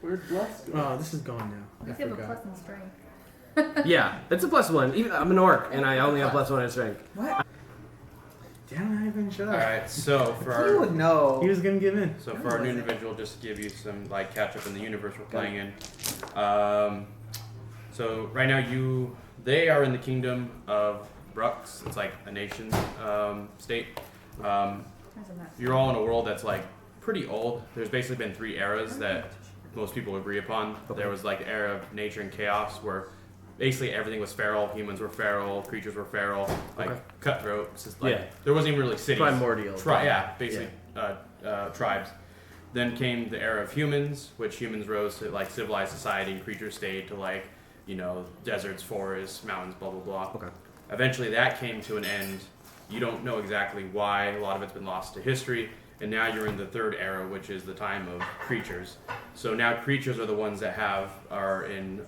Where'd bless go? Oh, this is gone now. You have a plus in strength. Yeah, it's a +1. Even, I'm an orc, and I only have +1 in strength. What? Damn, I even shut up. Alright, so for You our would know. He was gonna give in. so for our new individual, just to give you some like catch up in the universe we're playing in. So right now they are in the kingdom of Brux. It's like a nation state. You're all in a world that's like pretty old. There's basically been 3 eras that most people agree upon. Okay. There was like the era of nature and chaos where basically everything was feral. Humans were feral. Creatures were feral. Like cutthroat. It's just like there wasn't even really cities. Primordial. Basically tribes. Then came the era of humans, which humans rose to like civilized society, and creatures stayed to like, you know, deserts, forests, mountains, blah blah blah. Okay. Eventually that came to an end. You don't know exactly why. A lot of it's been lost to history. And now you're in the 3rd era, which is the time of creatures. So now creatures are the ones that are in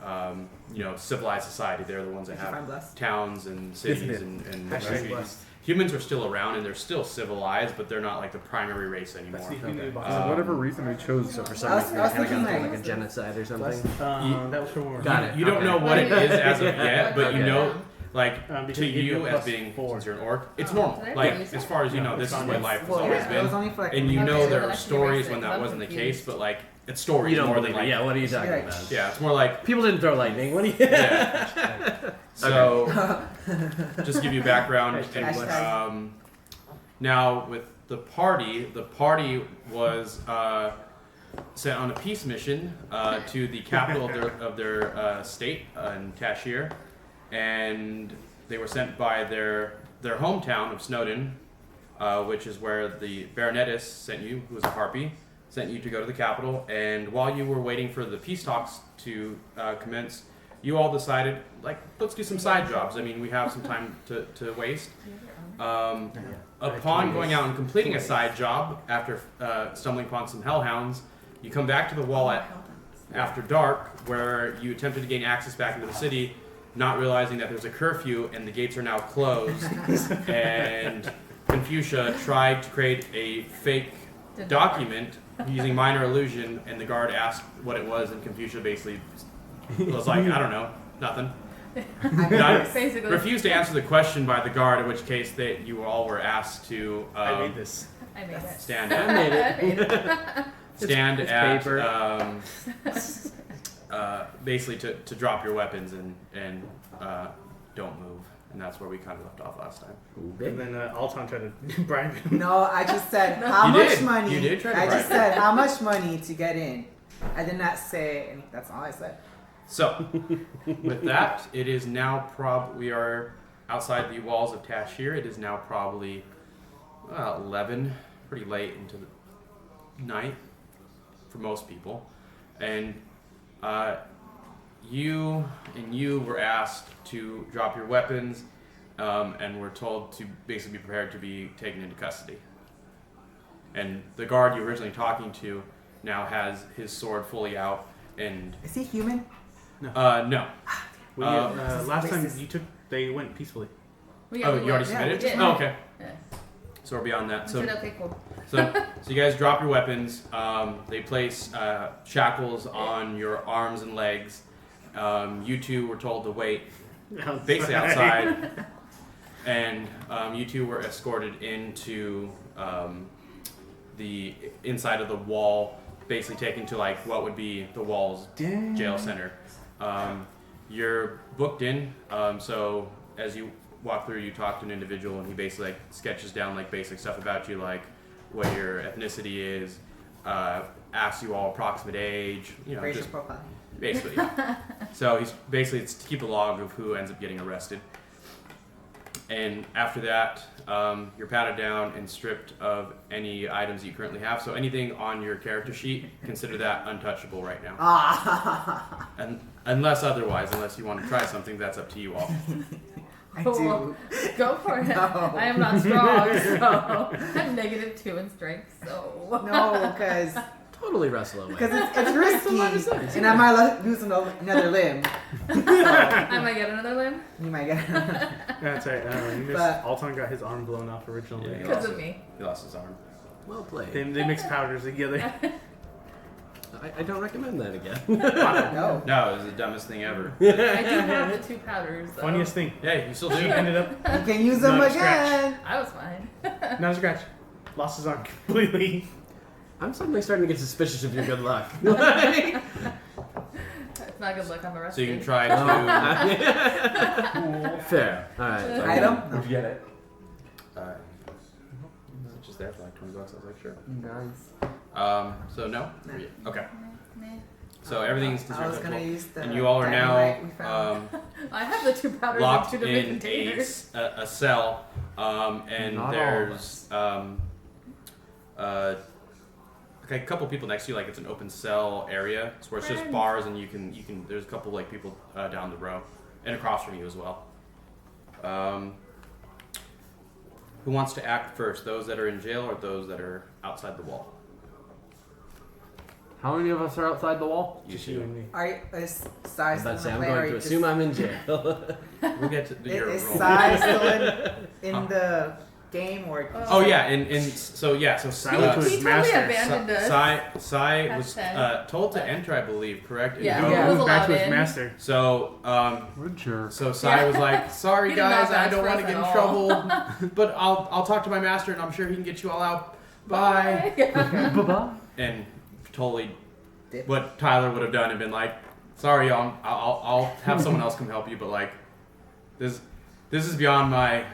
civilized society. They're the ones that have towns and cities and refugees. Humans are still around and they're still civilized, but they're not like the primary race anymore. For whatever reason, we chose. So for some reason, I kind of got like a genocide or something. That was for more. Got it. You don't know what it is as of yet, but you know. Like, because to you you as being, since you're an orc, it's normal. Like, as far as you know, this is where life has always been. And you know there are stories when that wasn't the case, but like, it's stories more than like... Yeah, what are you talking about? Yeah, it's more like... People didn't throw lightning. What do you... Yeah. So, just to give you background. Now, with the party was sent on a peace mission to the capital of their state in Tashir. And they were sent by their hometown of Snowdon, which is where the Baronetess sent you, who was a harpy, sent you to go to the capital. And while you were waiting for the peace talks to commence, you all decided, like, let's do some side jobs. I mean, we have some time to waste. Upon going out and completing a side job, after stumbling upon some hellhounds, you come back to the wall after dark, where you attempted to gain access back into the city, not realizing that there's a curfew and the gates are now closed. And Confucia tried to create a fake document using minor illusion, and the guard asked what it was, and Confucia basically was like, I don't know, nothing. Refused to answer the question by the guard, in which case you all were asked to I made this. stand I made it. stand it's at paper. Basically to drop your weapons and don't move, and that's where we kind of left off last time. And then Alton tried to bribe him. No, I just said how much money. You did try to I bribe just said how much money to get in. I did not say anything. That's all I said. So, with that, it is now we are outside the walls of Tashir. It is now probably 11, pretty late into the night for most people, and you were asked to drop your weapons, and were told to basically be prepared to be taken into custody. And the guard you were originally talking to now has his sword fully out, and is he human? No. Last time they went peacefully. You already submitted? Yeah, oh, okay. Yeah. So we're beyond that. So, okay, cool. so you guys drop your weapons. They place shackles on your arms and legs. You two were told to wait basically outside. And you two were escorted into the inside of the wall, basically taken to like what would be the wall's jail center. You're booked in, so as you walk through, you talk to an individual, and he basically like sketches down like basic stuff about you, like what your ethnicity is, asks you all approximate age, racial just profile. Basically. So he's basically it's to keep a log of who ends up getting arrested. And after that, you're patted down and stripped of any items you currently have. So anything on your character sheet, consider that untouchable right now. And unless you want to try something, that's up to you all. I do. Go for it. No. I am not strong, so I'm -2 in strength, so... No, because Totally wrestle away. it's risky, and I might lose another limb. I might get another limb? You might get Yeah, that's right. Alton got his arm blown off originally. Yeah, Because of me. He lost his arm. Well played. They mix powders together. I don't recommend that again. No. No, it was the dumbest thing ever. I do have the 2 powders. Though. Funniest thing. Hey, you still do. She ended up You can use them Not a again. I was fine. not a scratch. Lost his arm completely. I'm suddenly starting to get suspicious of your good luck. It's not good luck. I'm So arrested. you can try to. Fair. All right. Item? Would you get it? It's just there for like $20. I was like, sure. Nice. So no. Nah. Okay. Nah. So everything's I was considered gonna cool. use the. And you all are dynamite we now found. I have the 2 powders locked in 2 different in containers. a cell, and Not all of there's like a couple people next to you. Like it's an open cell area, so where it's just Friends. bars, and you can there's a couple like people down the row and across from you as well. Who wants to act first? Those that are in jail or those that are outside the wall? How many of us are outside the wall? You Just two. you and me. Is I Sai was about still to say, I'm in the play, going or to you assume I'm in jail. We'll get to your Is roll. Sai still in the game or? Oh yeah, and so Silent He was totally master. abandoned us. Sai was Hashtag. told to enter, I believe, correct? Yeah. And Oh, Yeah. moved back to allowed his in. master. So What a jerk. So Sai was like, "Sorry He did not guys, I vouch don't for want to us get in at trouble, but I'll talk to my master, and I'm sure he can get you all out. Bye." Bye-bye. And totally, Dip. what Tyler would have done and been like, "Sorry, I'll have someone else come help you, but like, this is beyond my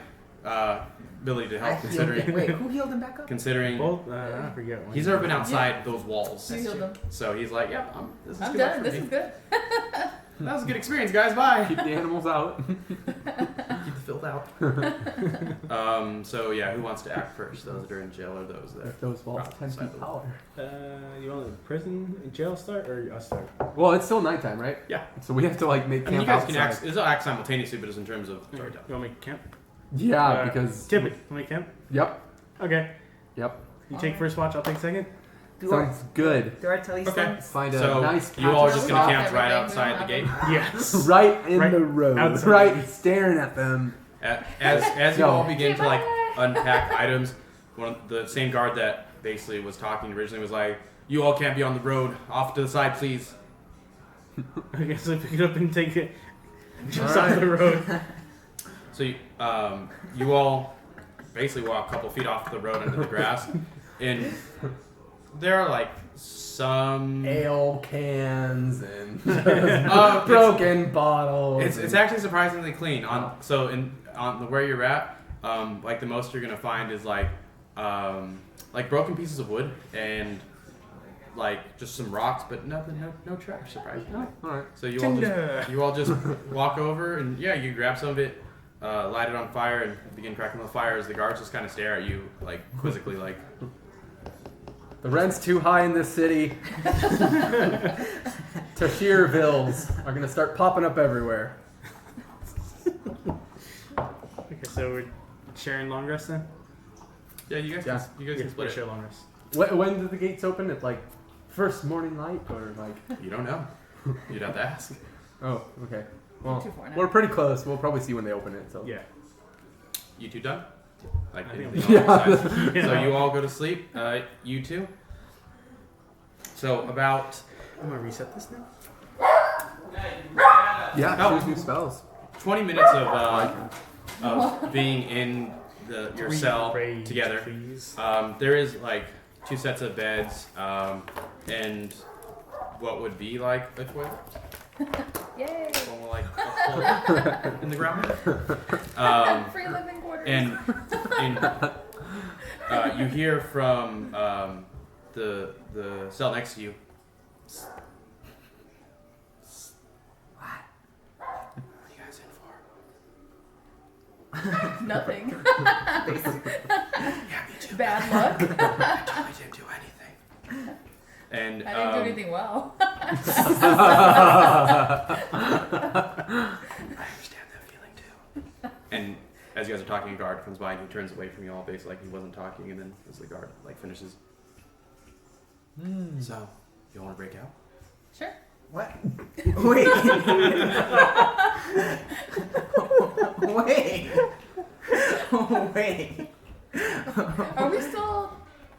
ability to I help, healed him. considering Wait, who healed him back up? considering Both? I forget one. he's never been outside those walls, You healed them. so he's like, "Yeah, this is I'm good luck done. for This me. is good. That was a good experience, guys. Bye." Keep the animals out. Keep the filth out. So yeah, who wants to act first? Those that are in jail or those that? If those walls Right, 10 side feet of the- taller. You want the prison and jail start or us start? Well, it's still nighttime, right? Yeah. So we have to like make I mean, camp you guys outside. can act. It's act simultaneously, but it's in terms of You storytelling. want me to camp? Yeah, because. Tip it. Want me to camp? Yep. Okay. Yep. You take first watch, I'll take second. Do I, Sounds good. do I tell you Okay. something? Find a So nice you all are patch just of gonna rock camp right Everything outside the will gate. happen. Yes. right in Right the road, outside. right staring at them. As you No. all begin to like Bye. unpack items, one of the same guard that basically was talking originally was like, "You all can't be on the road. Off to the side, please." Okay, so pick it up and take it just All off the road. So you all basically walk a couple feet off the road into the grass, and there are like some. Ale cans and It's- broken bottles. It's and- actually surprisingly clean. On where you're at, like the most you're gonna find is like broken pieces of wood and like just some rocks, but nothing, no trash. Surprisingly. All right. So you Tinder. all just walk over and yeah, you grab some of it, light it on fire, and begin cracking the fire as the guards just kind of stare at you like quizzically, like. The rent's too high in this city. Tashir-villes are gonna start popping up everywhere. Okay, so we're sharing long rest then? Yeah, you guys Yeah. can split share it. long rest. When do the gates open? At like first morning light or like? You don't know. You'd have to ask. Oh, okay. Well, 249. we're pretty close. We'll probably see when they open it. So Yeah. You two done? Like I think anything I'm- on your side? Yeah. So you all go to sleep. You two. So about I'm gonna reset this now. yeah, Oh. choose new spells. 20 minutes of being in your cell Rage, together. Please. There is like 2 sets of beds and what would be like a toilet. Yay. One with, like a hole in the ground. Free living quarters. And you hear from the cell next to you. What are you guys in for? Nothing. Yeah, me too. Bad luck. I didn't do anything. And I didn't do anything well. I understand that feeling too. And as you guys are talking, a guard comes by and he turns away from you all, basically like he wasn't talking. And then as the guard like finishes, so you all want to break out? Sure. What? Wait. Wait. Wait. Are we still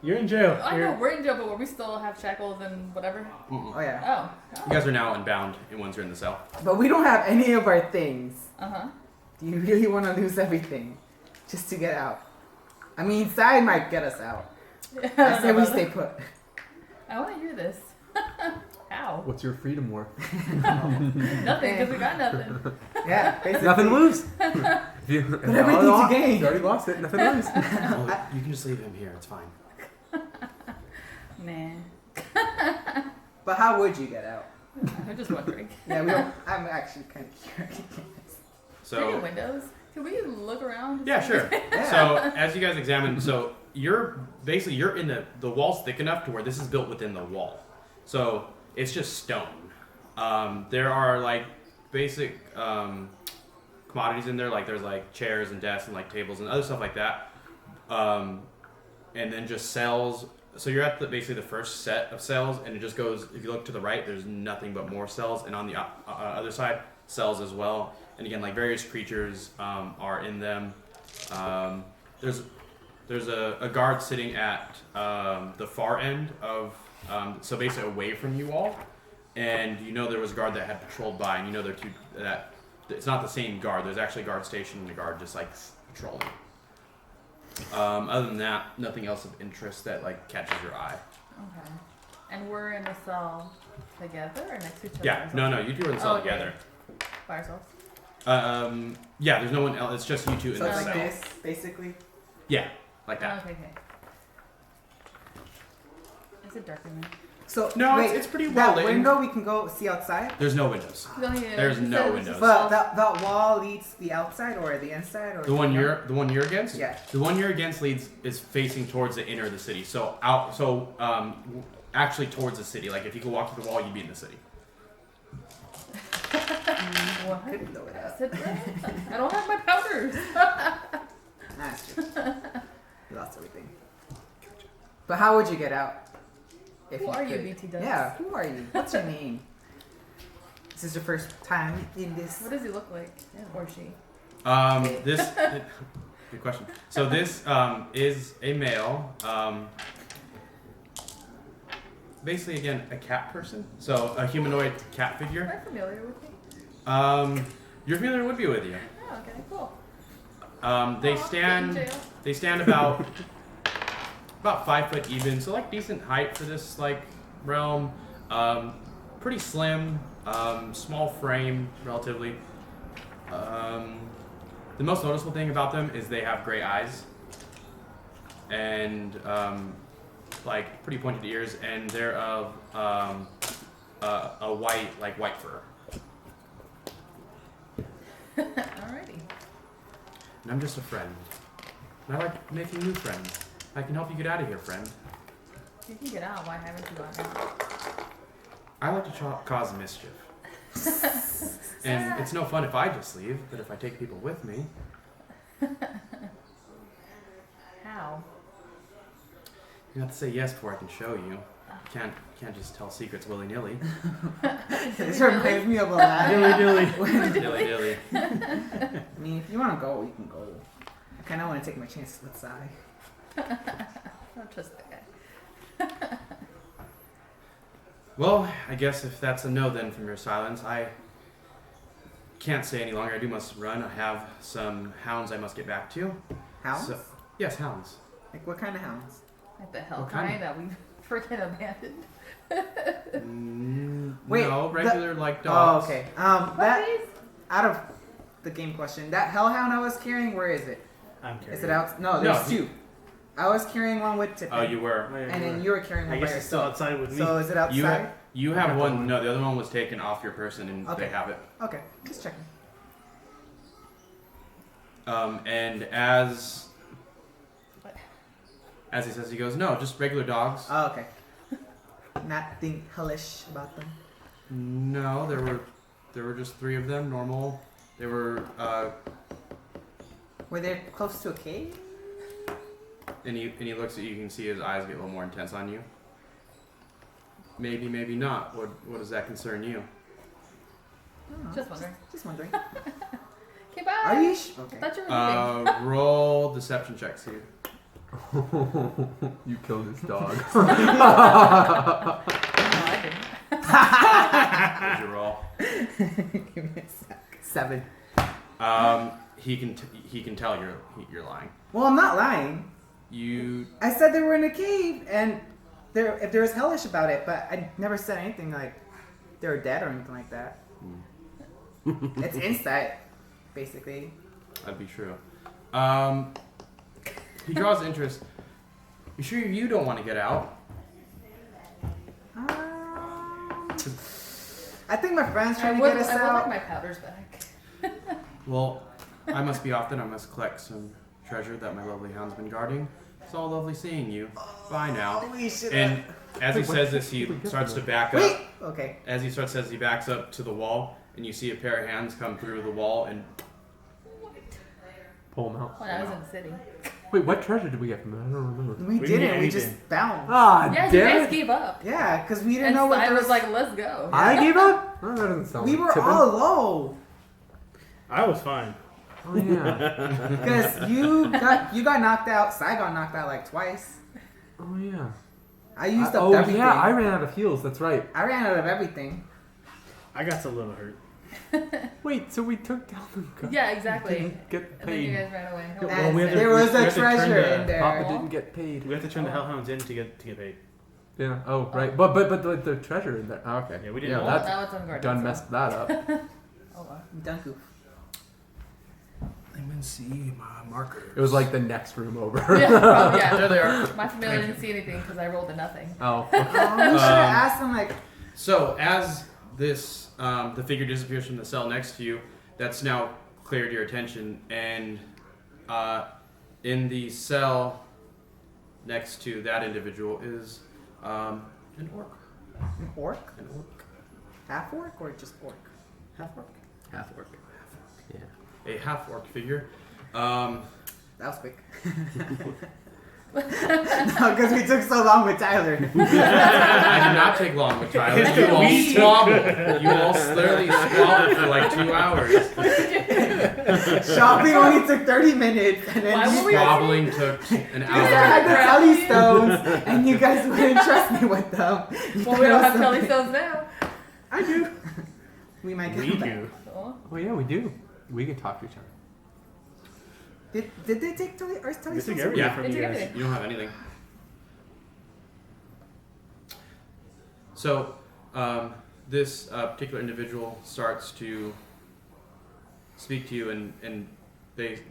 You're in jail. I know we're in jail, but we still have shackles and whatever. Oh yeah. Oh. You guys are now unbound, and once you're in the cell. But we don't have any of our things. Uh-huh. Do you really want to lose everything just to get out? I mean, inside might get us out. I say we stay put. I want to hear this. How? What's your freedom worth? Nothing, because we got nothing. Yeah, basically. Nothing to lose. If you, But everything's to gain. You already lost it. Nothing to lose. Well, you can just leave him here. It's fine. Nah. But how would you get out? I'm just wondering. Yeah, we don't. I'm actually kind of curious. Are there So windows? Can we look around? yeah, sure. Yeah. So as you guys examine, so you're in the wall's thick enough to where this is built within the wall. So it's just stone. There are like basic commodities in there, like there's like chairs and desks and like tables and other stuff like that. And then just cells. So you're at basically the first set of cells, and it just goes. If you look to the right, there's nothing but more cells, and on the other side, cells as well. And again, like various creatures are in them. There's a guard sitting at the far end of so basically away from you all, and you know there was a guard that had patrolled by, and you know they're two that it's not the same guard. There's actually a guard station and a guard just like patrolling. Other than that, nothing else of interest that like catches your eye. Okay. And we're in a cell together or next to each other? Yeah, no, you two are in the cell together. By ourselves? Yeah, there's no one else. It's just you two in So the it's cell. like this, basically. Yeah, like that. Okay. Is it dark in there? So No, wait, it's pretty well that lit. window we can go see outside. There's no windows. There's He no said windows. But that wall leads the outside or the inside or The one you're against? Yeah. The one you're against is facing towards the inner of the city. So actually towards the city. Like if you could walk through the wall, you'd be in the city. What? Could blow it up. I don't have my powders. That's true. You lost everything. But how would you get out? If Who are you, could? BT Dubs? Yeah, who are you? What's your name? This is your first time in this. What does he look like? Or she? This good question. So this is a male. Basically, again, a cat person. So a humanoid cat Am figure. I familiar with me? Your familiar would be with you. Oh, okay, cool. They Aw, stand. get in jail. They stand about 5 foot even, so like decent height for this like realm. Pretty slim, small frame relatively. The most noticeable thing about them is they have gray eyes and like pretty pointed ears, and they're of a white fur. Alrighty. And I'm just a friend. And I like making new friends. I can help you get out of here, friend. You can get out. Why haven't you gotten out? I like to cause mischief. And it's no fun if I just leave, but if I take people with me, How? you have to say yes before I can show you. You can't just tell secrets willy-nilly. This reminds me of a lot. Dilly-dilly. I mean, if you want to go, you can go. I kind of want to take my chances with Sai. I don't trust that guy. Well, I guess if that's a no then from your silence, I can't say any longer. I must run. I have some hounds I must get back to. Hounds? So, yes, hounds. Like what kind of hounds? Like the hell What kind kind that we freaking abandoned. Wait, No, regular like dogs. Oh, okay. That Puppies? out of the game question. That hellhound I was carrying, where is it? I'm carrying. Is it out? No, there's No. two. I was carrying one with Tiffany. Oh, you were. And then you were carrying I one by guess it's still yourself. outside with me. So is it outside? You I got have the one. one. No, the other one was taken off your person, and Okay. they have it. Okay, just checking. And as he says, he goes, no, just regular dogs. Oh, okay. Nothing hellish about them. No, there were just 3 of them, normal. They were, Were they close to a cave? and he looks at you. You can see his eyes get a little more intense on you. Maybe, maybe not. What does that concern you? Oh, Just wondering. Just wondering. Okay, bye. Are you I okay. thought you were leaving. Roll deception checks here. You killed his dog. No, I didn't. What's your roll? Give me a sec. 7. He can tell you're lying. Well, I'm not lying. You I said they were in a cave, and there was hellish about it, but I never said anything like they were dead or anything like that. It's insight, basically. that'd be true. He draws interest. You sure you don't want to get out? I think my friend's I trying would to get us like out. my powders back. Well, I must be off then. I must collect some treasure that my lovely hound's been guarding. It's all lovely seeing you. Bye now. We should And as he says this, he starts to back up. Wait! Okay. As he says, he backs up to the wall, and you see a pair of hands come through the wall and Pull him out. When I was in the city. Wait, what treasure did we get from that? I don't remember. We We didn't. didn't We anything. just bounced. Ah, Yeah, you damn guys it. gave up. Yeah, because we didn't And know what I there was like, let's go. I gave up? Oh, that doesn't sound We like were tipping. all low. I was fine. Oh, yeah. Because you got knocked out. Sai got knocked out like twice. Oh, yeah. I used up oh, everything. yeah, I ran out of heals. That's right. I ran out of everything. I got a little hurt. Wait, so we took down the guy. Yeah, exactly. Didn't get And then you paid. guys ran away. Well, And we have to- there was we a have to turn treasure the- in there. Papa didn't get paid. We have to turn the hellhounds in to get paid. Yeah. Oh, right. But the treasure in there. Oh, okay. Yeah, we didn't Yeah, know. Well, that's now it's on guard. done so- messed that up. Oh, wow. Dunku. let me see my marker. It was like the next room over. Yeah, probably, yeah. There they are. My familiar didn't see anything because I rolled a nothing. Oh. Oh, we should have asked him like. So as this the figure disappears from the cell next to you, that's now cleared your attention, and in the cell next to that individual is an orc. An orc? An orc. Half orc or just orc? Half orc. Half orc. Yeah. A half orc figure. That was quick. No, because we took so long with Tyler. I did not take long with Tyler. You all squabbled. You all literally squabbled for like 2 hours. Shopping only took 30 minutes, and then Why you were we guys, Squabbling took an I had hour. the Telly stones, and you guys wouldn't trust me with them. You Well, we don't have thought Kelly something- stones now. I do. We might get We them back. do. Oh. Oh, yeah, we do. We can talk to each other. Did they take Telly or is Telly They still took somewhere? everything Yeah. from They you took guys. everything. You don't have anything. So, this particular individual starts to speak to you and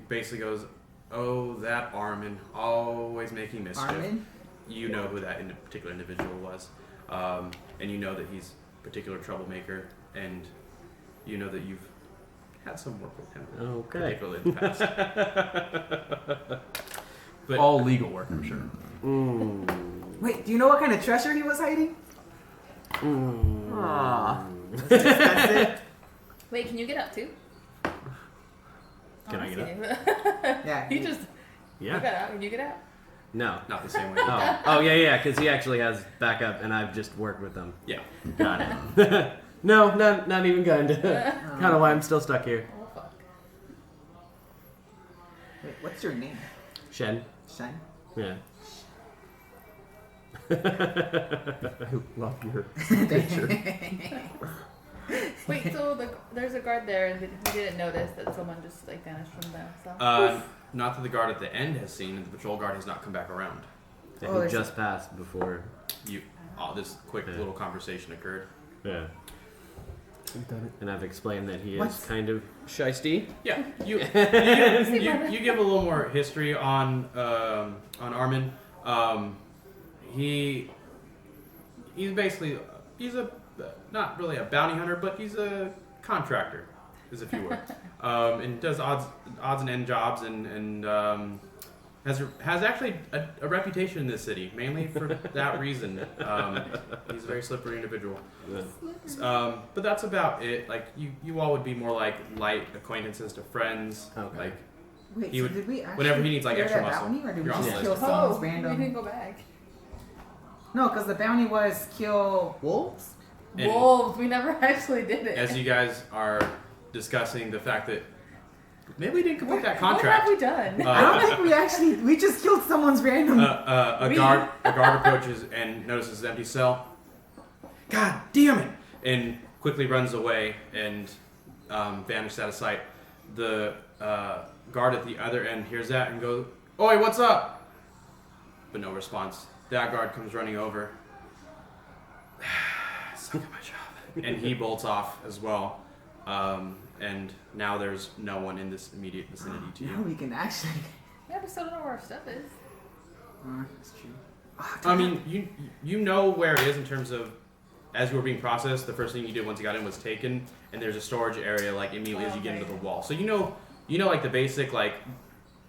basically goes, "Oh, that Armin, always making mischief." Armin? You know who that particular individual was, and you know that he's a particular troublemaker, and you know that you've had some work with him, Okay. particularly in the past. But All legal work, I'm sure. Mm. Wait, do you know what kind of treasure he was hiding? Mm. Ah. That's it. Wait, can you get up too? Can I get up? Yeah. You just you Yeah. got out. Can you get out? No. not the same way. Oh, yeah, because he actually has backup, and I've just worked with them. Yeah. Got it. No, not even kind of. Kind of why I'm still stuck here. Oh fuck. Wait, what's your name? Shen. Shine? Yeah. I love your picture. Wait, so there's a guard there, and he didn't notice that someone just like vanished from the cell. Not that the guard at the end has seen, and the patrol guard has not come back around. Yeah, Oh, he there's just passed before. This quick Yeah. little conversation occurred. Yeah. We've done it. And I've explained that he What? is kind of shisty. Yeah, you give a little more history on Armin. He's basically not really a bounty hunter, but he's a contractor, as if you were, and does odds and end jobs, and has actually a reputation in this city, mainly for that reason. He's a very slippery individual. But that's about it. Like you all would be more like light acquaintances to friends. Okay. Like Wait, He so would- did we actually whenever he needs, like, clear extra that muscle. bounty, or did we You're on just the kill list. someone's Oh, we random? can go back. No, because the bounty was kill wolves? And- Wolves. We never actually did it. as you guys are discussing the fact that Maybe we didn't complete that What have contract. we done? I don't think we just killed someone's random. A guard approaches and notices the empty cell. God damn it! And quickly runs away and vanishes out of sight. The guard at the other end hears that and goes, "Oi, what's up?" But no response. That guard comes running over. Suck at my job. And he bolts off as well. And now there's no one in this immediate vicinity to Now you. we can actually. Yeah, we still don't know where our stuff is. That's true. I mean, you know where it is in terms of as you were being processed. The first thing you did once you got in was taken, and there's a storage area like immediately as you get into the wall. So you know like the basic like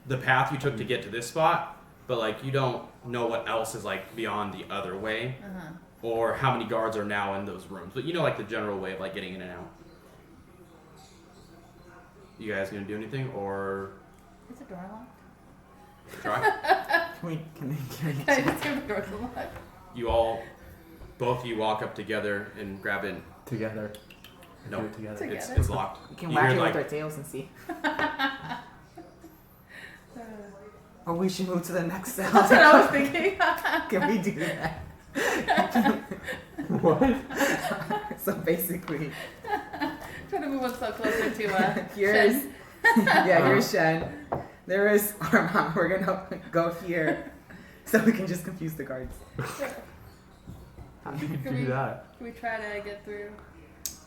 the path you took to get to this spot, but like you don't know what else is like beyond the other way, or how many guards are now in those rooms. But you know like the general way of like getting in and out. You guys gonna do anything or Is the door locked? try? Can we I just hear the door's locked. Both of you walk up together and grab in. Together. No, Do it together. Together. it's locked. We can You whack hear, it like- with our tails and see. Or we should move to the next cell. That's what I was thinking. Can we do that? What? So basically, Trying to move one step closer to here's Shen. here's Shen. There is our mom. We're gonna go here, so we can just confuse the guards. How do you Can do we- that? Can we try to get through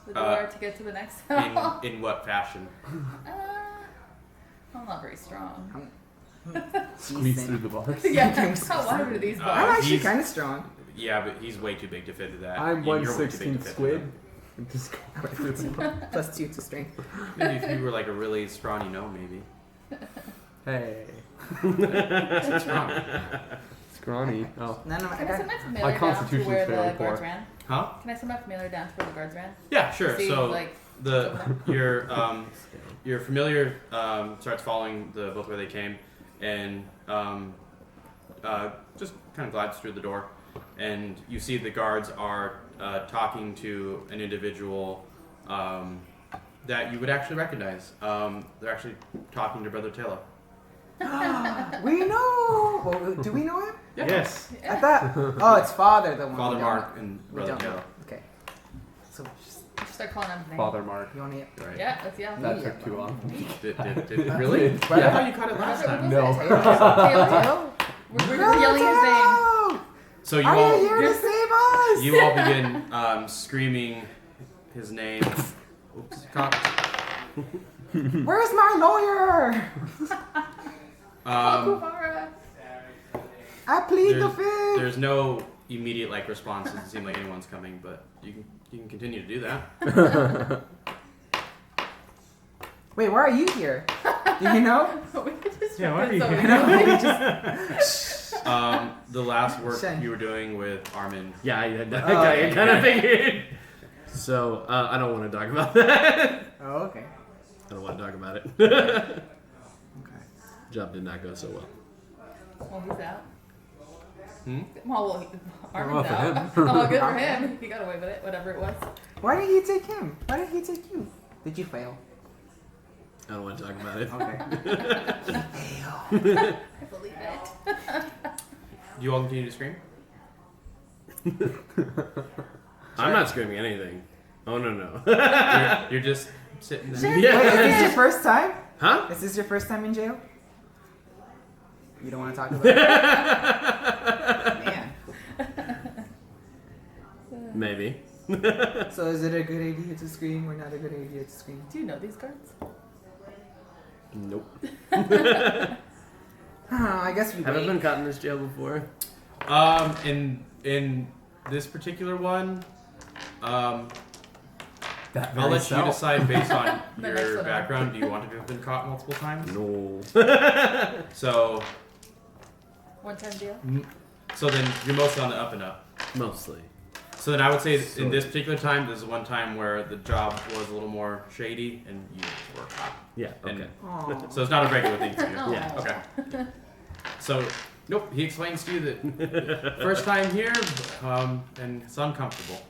the door to get to the next cell? In what fashion? I'm not very strong. Squeeze through the bars. Yeah, how wide are these I'm bars? actually He's- kind of strong. Yeah, but he's way too big to fit into that. I'm and you're way too big 1/16 to fit squid. into And just go right through the bar. Plus 2 to strength. that. Maybe if you were like a really scrawny gnome, maybe. Hey. What's wrong? Scrawny. Oh. None of Can I my. send my My familiar down to constitution's where fairly the guards poor. ran? Huh? Can I send my familiar down to where the guards ran? Yeah, sure. See, So like, your familiar starts following both where they came, and just kind of glides through the door, and you see the guards are talking to an individual that you would actually recognize. They're actually talking to Brother Taylor. We know. Well, do we know him? Yes. I thought. Oh, it's Father the one. Father we don't Mark know. and We Brother don't know. Taylor. Okay. So just Just start calling him his name. Father Mark. you want to. Right. Yeah, let's yell. That Yeah. took too long. Did really? Yeah. I thought you caught it last time. No. Taylor. We're just yelling his name. So you Are all you here to save us? you all begin screaming his name. Oops, cock. Where's my lawyer? Okuvara. I plead the There's, fifth. there's no immediate like response. It doesn't seem like anyone's coming, but you can continue to do that. Wait, why are you here? Do you know? We could just Yeah, why are rip you- this We over. The last work Shame. you were doing with Armin. Yeah, I okay. kind of figured. So, I don't want to talk about that. Oh, okay. I don't want to talk about it. Okay. Job did not go so well. Well, he's out. Hmm? Well, Armin's for out. him. Oh, good for him. He got away with it, whatever it was. Why did he take him? Why did he take you? Did you fail? I don't want to talk about it. Okay. I believe it. Do you all continue to scream? I'm not screaming anything. Oh, no. You're just sitting there. Wait, is this your first time? Huh? Is this your first time in jail? You don't want to talk about it? Man. Maybe. So is it a good idea to scream or not a good idea to scream? Do you know these guards? Nope. I guess we Have I wait. been caught in this jail before? In this particular one, That I'll very let you cell. decide based on The next your one. background. Do you want to have been caught multiple times? No. So, One-time deal? so then you're mostly on the up and up. Mostly. So then I would say in this particular time, there's one time where the job was a little more shady and you were caught. Yeah, And okay. Aw. so it's not a regular thing for you. Oh. Yeah. Okay. So, nope, he explains to you that first time here, and it's uncomfortable.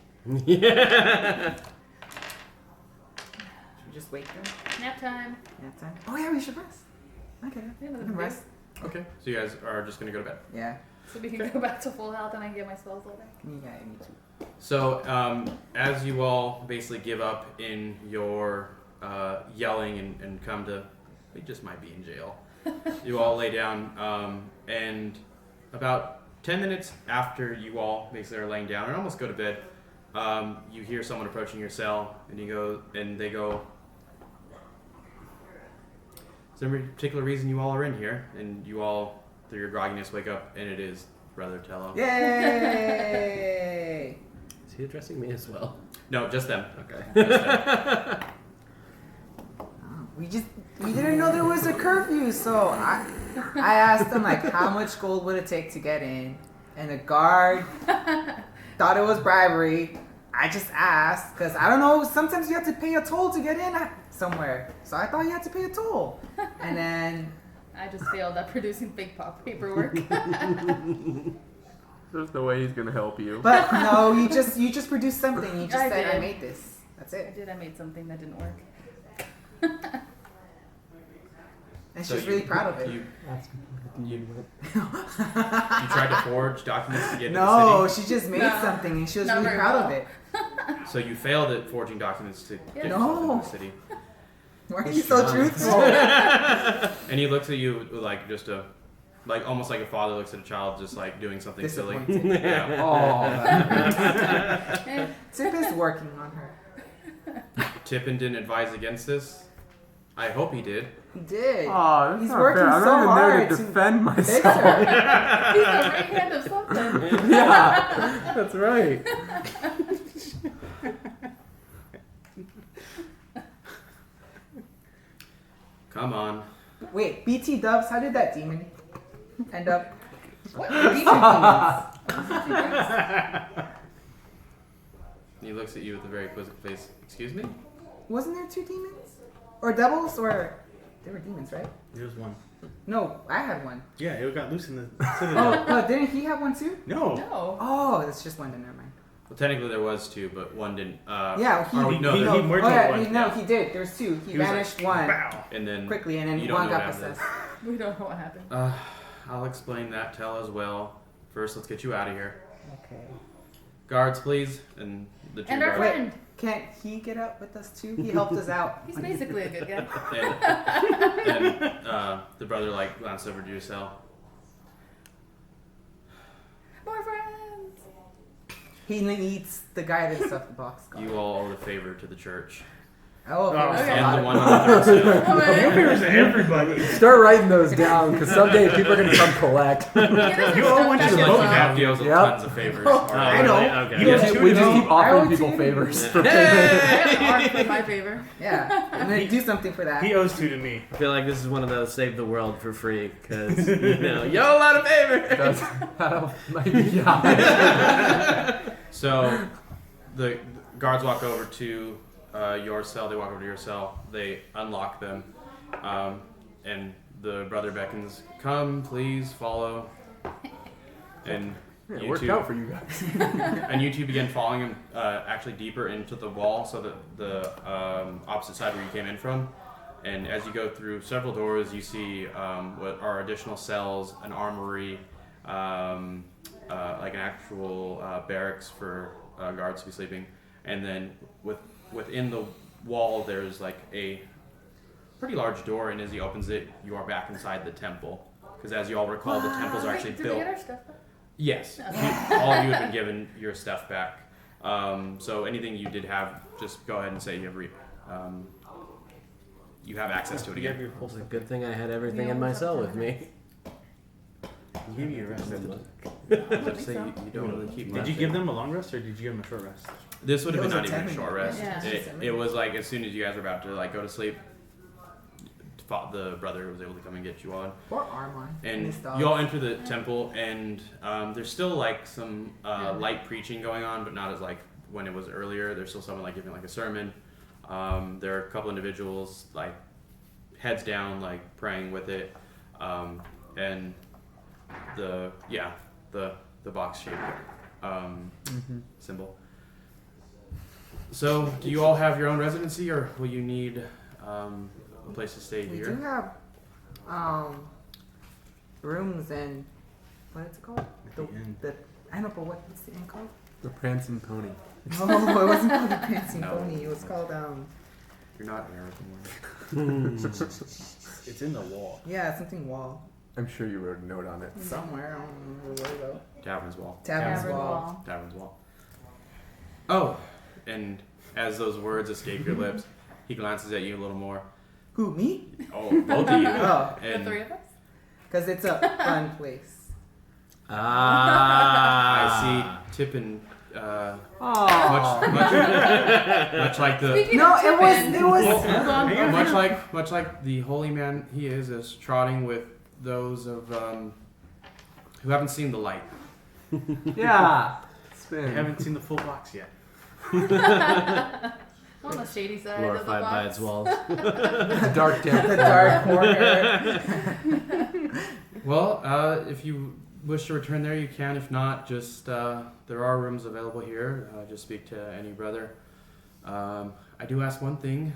Yeah. just wake them. Nap time. Nap time. Oh yeah, we should rest. Okay. Yeah, We that's can good. rest. Okay. So you guys are just gonna go to bed. Yeah. So we can go back to full health and I can get my spells all back. Yeah, I need to. So as you all basically give up in your yelling and come to, we just might be in jail. You all lay down, and about 10 minutes after you all basically are laying down and almost go to bed, you hear someone approaching your cell, and they go, is there any particular reason you all are in here? And you all, through your grogginess, wake up, and it is Brother Tello. Yay! Is he addressing me as well? No, just them. Okay. Just them. We didn't know there was a curfew, so I asked them like how much gold would it take to get in, and the guard thought it was bribery. I just asked because I don't know. Sometimes you have to pay a toll to get in somewhere, so I thought you had to pay a toll, and then I just failed at producing fake pop paperwork. There's no way he's gonna help you. but no, you just produced something. You just I said I did. made this. That's I it. did. I made something that didn't work. And So she's you- really proud of it. You tried to forge documents to get into the No, city? she just made No, something, and she was not really very proud of well. it. So you failed at forging documents to get Yeah. yourself No. into the city. Why are you so truthful? And he looks at you like just almost like a father looks at a child just like doing something silly. Disappointed. Yeah. Oh, Tip is working on her. Tippin didn't advise against this. I hope he did. He did. Oh, that's He's not working fair. I'm so not even there hard to to defend Fix myself. her. He's the right hand of something. Yeah, that's right. Come on. Wait, BT Dubs, how did that demon end up? What? He looks at you with a very quizzical face. Excuse me? Wasn't there 2 demons? Or devils? Or. They were demons, right? There's one. No, I had one. Yeah, it got loose in the Oh, citadel. but didn't he have one too? No. No. Oh, that's just one, then never mind. Well, technically there was 2, but one didn't. Yeah, he- or no, he- there- he Oh, merged yeah, one. he did. There was 2. He He was vanished like, one Bow. and then quickly, and then you don't one know got what happened. possessed. We don't know what happened. I'll explain that tell as well. First, let's get you out of here. Okay. Guards, please, and the 2 And our guards. friend. Can't he get out with us too? He helped us out. He's basically a good guy. And the brother glanced over to your cell. More friends. He needs the guy that stuffed the box. You all owe the favor to the church. Oh, okay. Okay. And the one on the third cell. Oh, man. Favors to everybody. Start writing those down, because someday people are gonna come collect. Get us You our owe stuff one to back the as boat well. Half owes Yep. tons of favors. I know. really? Okay. You Yeah. have We just keep I offering owe people 2. favors for I payment. have art in my favor. Yeah, I'm gonna do something for that. He owes 2 to me. I feel like this is one of those save the world for free because you owe a lot of favor. That's maybe yeah. So the guards walk over to your cell. They walk over to your cell. They unlock them, and the brother beckons, "Come, please, follow." And It you worked two, out for you guys. and you two begin following him actually deeper into the wall, so that the opposite side where you came in from. And as you go through several doors, you see what are additional cells, an armory, like an actual barracks for guards to be sleeping. And then within the wall, there's like a pretty large door, and as he opens it, you are back inside the temple. Because as you all recall, the temples are actually Did we built. get our stuff back? Yes, Okay. all of you have been given your stuff back. So anything you did have, just go ahead and say you have access to it You have again. your full It's a good thing I had everything in my cell with me. Give you a rest. Just say you don't really keep much. Did you give them a long rest or did you give them a short rest? This would have been It not was a even a 10 short minute, rest. yeah. It was like as soon as you guys were about to go to sleep, the brother was able to come and get you on. Poor Armon. And his dog. you all enter the temple, and there's still like some light preaching going on, but not as like when it was earlier. There's still someone like giving like a sermon. There are a couple individuals like heads down, like praying with it, and the box shaped symbol. So, do you all have your own residency, or will you need a place to stay We here? do have rooms and what is it called? The I don't know, but what's the inn called? The Prancing Pony. No, it wasn't called the Prancing No. Pony. It was called You're not American. It's in the wall. yeah, something wall I'm sure you wrote a note on it. somewhere. I don't remember where though. Tavern's Wall. Tavern's Tavern wall. wall. Tavern's Wall. Oh, and as those words escape your lips, he glances at you a little more. Who, me? Oh, both of you. Oh, The And three of us? because it's a fun place. I see Tippin. Much like the Speaking No, of it was Tippin, it was. hold on. much like the holy man he is trotting with those of who haven't seen the light. Yeah. I Spin. haven't seen the full box yet. On the shady side Glorified of the by box. its walls. Dark down. The dark corner. Well, if you wish to return there, you can. If not, just there are rooms available here. Just speak to any brother. I do ask one thing: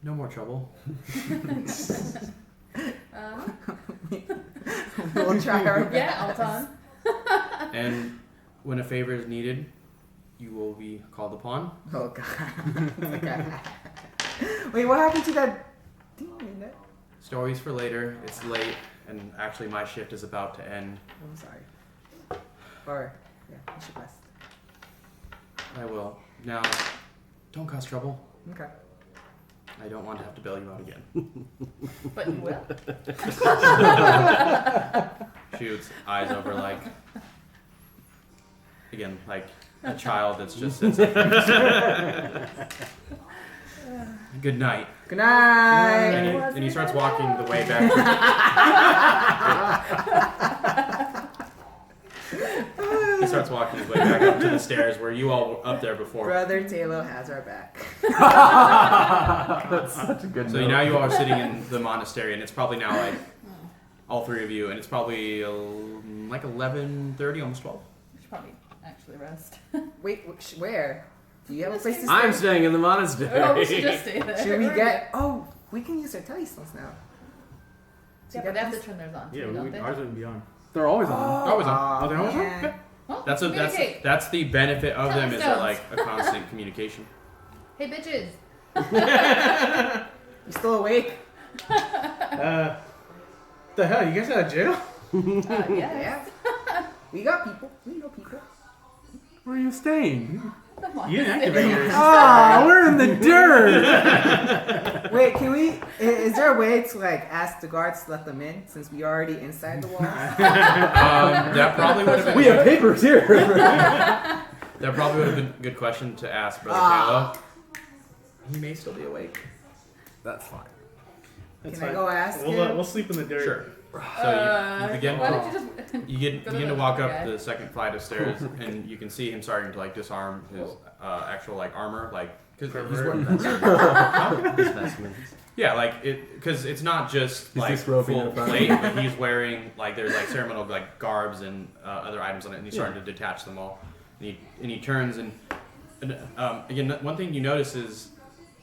no more trouble. We'll try our best. Yeah, Alton. And when a favor is needed, you will be called upon. Oh god. Okay. Wait, what happened to that demon? Stories for later. It's late, and actually, my shift is about to end. I'm sorry. Or yeah, you should rest. I will. Now, don't cause trouble. Okay. I don't want to have to bail you out again. But you will. Shoots eyes over like again, like a child that's just sits up there. Good night. Good night. And he starts walking the way back. He starts walking his way back up to the stairs where you all were up there before. Brother Taylor has our back. That's such a good So note. now you all are sitting in the monastery, and it's probably now like all three of you, and it's probably like 11:30, almost 12. We should probably actually rest. Wait, where? Do you have a place to stay? I'm staying in the monastery. Oh, we should just stay there. Should we get? Oh, we can use our telestones now. Yeah, but they have to turn theirs on too, Yeah, don't they? ours wouldn't be on. They're always on. Always on. aw, Oh, they're always on? man. Well, That's communicate. that's the benefit of them is they're Telestones. like a constant communication. Hey, bitches. You still awake? The hell? You guys out of jail? Yeah. Yeah. We got people. We know people. Where are you staying? You didn't activate yours. Ah, we're in the dirt. Wait, can we? Is there a way to like ask the guards to let them in since we already inside the walls? That probably would have been We have papers here. that probably would have been a good question to ask Brother Kalo. He may still be awake. That's fine. That's Can I fine. go ask We'll him? sleep in the dirt. Sure. So you begin. Why don't you just? You Go to begin to the walk other up guy. the second flight of stairs, and you can see him starting to like disarm his actual like armor, like because he's wearing yeah, like it because it's not just like disrobing full in front. plate, but he's wearing like there's like ceremonial like garbs and other items on it, and he's starting to detach them all. And he turns and again one thing you notice is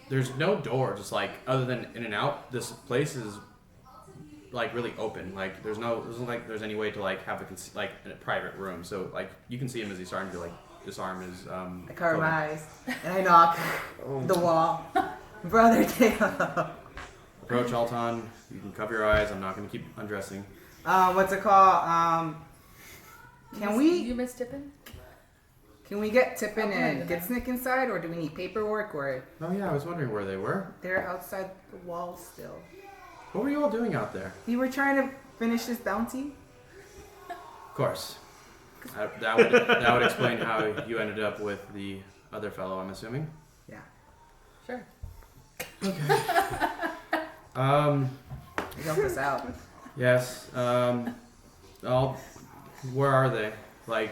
there's no door, just like other than in and out. This place is like really open. Like there's like there's any way to like have a private room. So like you can see him as he's starting to like disarm his. I cover clothing. my eyes and I knock the wall. Brother Taylor. Approach Alton. You can cover your eyes. I'm not going to keep undressing. What's it called? Can we You miss Tippin? get Tippin I'll put it and in Gitsnick inside, or do we need paperwork, or Oh yeah, I was wondering where they were. they're outside the wall still? What were you all doing out there? We were trying to finish this bounty. Of course. That would explain how you ended up with the other fellow. I'm assuming. Yeah. Sure. He helped us out. Yes. Where are they? Like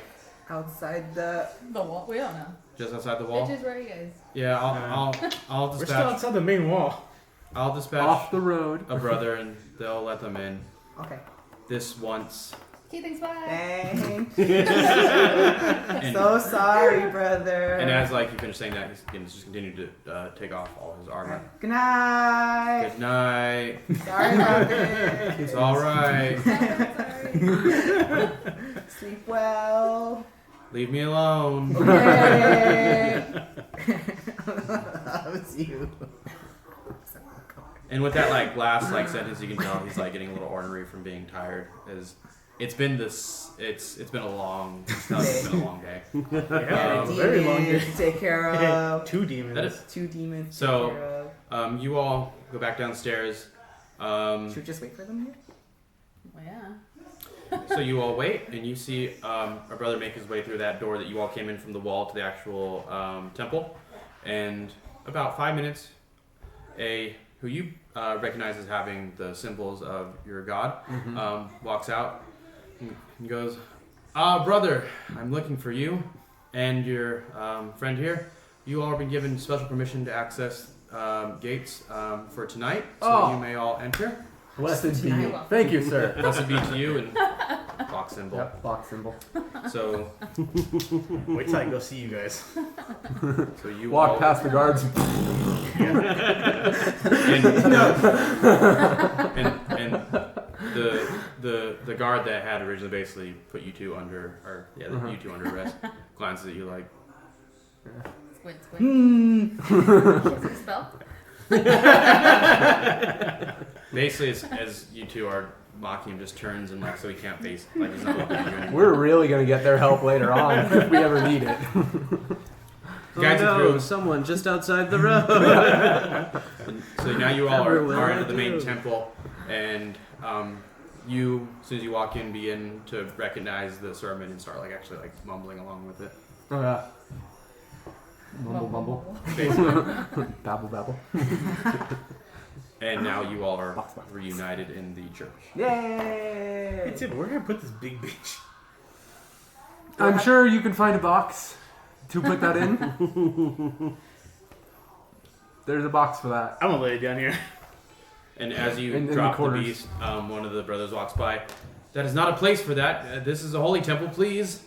Outside the. The wall. We don't know. just outside the wall? Bitches, where are you guys? Yeah. I'll We're still dispatch. outside the main wall. I'll dispatch Off the road. a brother, and they'll let them in. Okay. This once Okay, thanks, bye. Thanks. So sorry, brother. And as like you finish saying that, he's just continued to take off all his armor. Good night. Good night. Sorry about this. It's all right. Sleep well. Leave me alone. Okay. That was you. And with that like last like sentence, you can tell he's like getting a little ornery from being tired. As it's been a long day. Yeah, very long day. To take care of. 2 demons. That is- 2 demons. To So- take care of. You all go back downstairs. Should we just wait for them here? Well, yeah. So you all wait, and you see our brother make his way through that door that you all came in from the wall to the actual temple. And about 5 minutes, who you recognize as having the symbols of your god walks out and goes, brother, I'm looking for you and your friend here. You all have been given special permission to access gates for tonight, so you may all enter. Blessed be you. Tonight. Thank you, sir. Blessed be to you, and box symbol. Yep, box symbol. So Wait till I go see you guys. you Walk all, past the guards. and the guard that had originally basically put you two under, you two under arrest, glances at you like, Squint, squint. What's your spell? basically as you two are mocking him, just turns and like so he can't face, like he's not looking at you anymore. We're really gonna get their help later on if we ever need it. Guides you no, through. someone just outside the road. So now you all Everywhere are I into the main do. temple, and you, as soon as you walk in, begin to recognize the sermon and start like actually like mumbling along with it. Oh yeah. Mumble bumble. Basically. Babble babble. And now you all are reunited in the church. Yay! Hey Tim, where can I put this big bitch? I'm sure you can find a box to put that in. There's a box for that. I'm gonna lay it down here. And as you In the drop the corners. beast, one of the brothers walks by. That is not a place for that. This is a holy temple, please.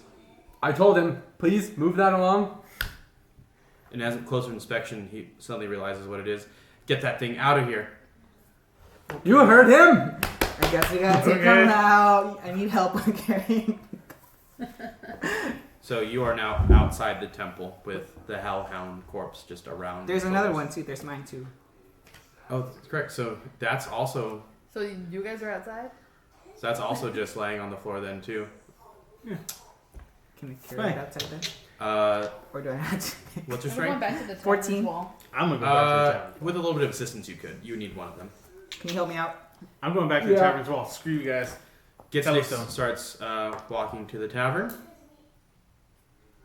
I told him, please move that along. And as a closer inspection, he suddenly realizes what it is. Get that thing out of here. You heard him. I guess we gotta take Okay. them out. I need help with carrying. So you are now outside the temple with the hellhound corpse just around. There's your another shoulders. one too. There's mine too. Oh, that's correct. So that's also So you guys are outside? just laying on the floor then too. Can we carry it outside then? Or do I have to? What's your We're going strength? back to the 14. tavern's wall. I'm gonna go back to the tavern. With a little bit of assistance, you could. You need one of them. Can you help me out? I'm going back to the Yeah. tavern's wall. Screw you guys. Telestone. Starts walking to the tavern.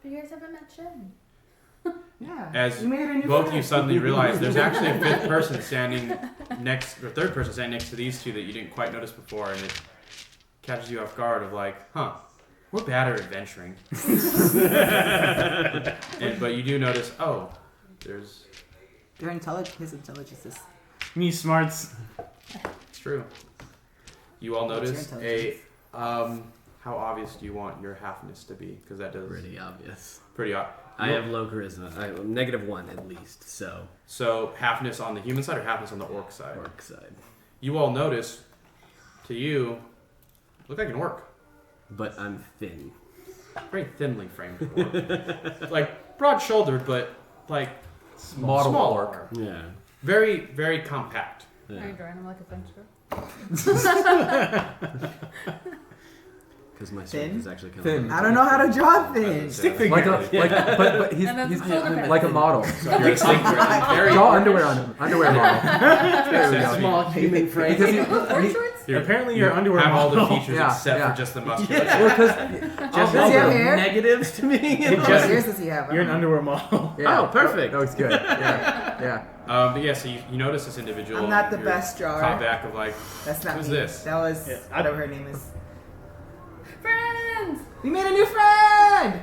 You guys haven't met Shen. Yeah. As you made a new both of friend. you suddenly realize there's actually a third person standing next to these two that you didn't quite notice before, and it catches you off guard of like, huh, we're bad at adventuring. But you do notice, there's, His intelligence is. Me smarts. it's true. You all What's your notice how obvious do you want your halfness to be? Because that does Pretty obvious. pretty obvious. I have low charisma. I -1 at least. So halfness on the human side or halfness on the orc side? orc side. You all notice, to you, look like an orc. But I'm thin. Very thinly framed orc. Like, broad-shouldered, but, like, Model small orc. Yeah. Very, very compact. Are you Yeah. drawing him like a French girl? Because my Thin? strength is actually kind Thin. of. I don't know how to draw things. Stick Like but he's And then he's shoulder pads. like a model. You're a slinker. Very Draw underwear on him. Underwear model. There we go. Small human frame. Because Look, board shorts? Apparently your underwear have all the model. features Yeah, except yeah. for just the musculature. Well, because Just Does he have hair? negatives to me. What Just- ears does he have? You're an underwear model. Oh, perfect. That was good. Yeah. But yeah, so you notice this individual. I'm not the you're best drawer. Caught back of like, That's not Who's me. this? That was Yeah, whatever her name is. Friends! We made a new friend!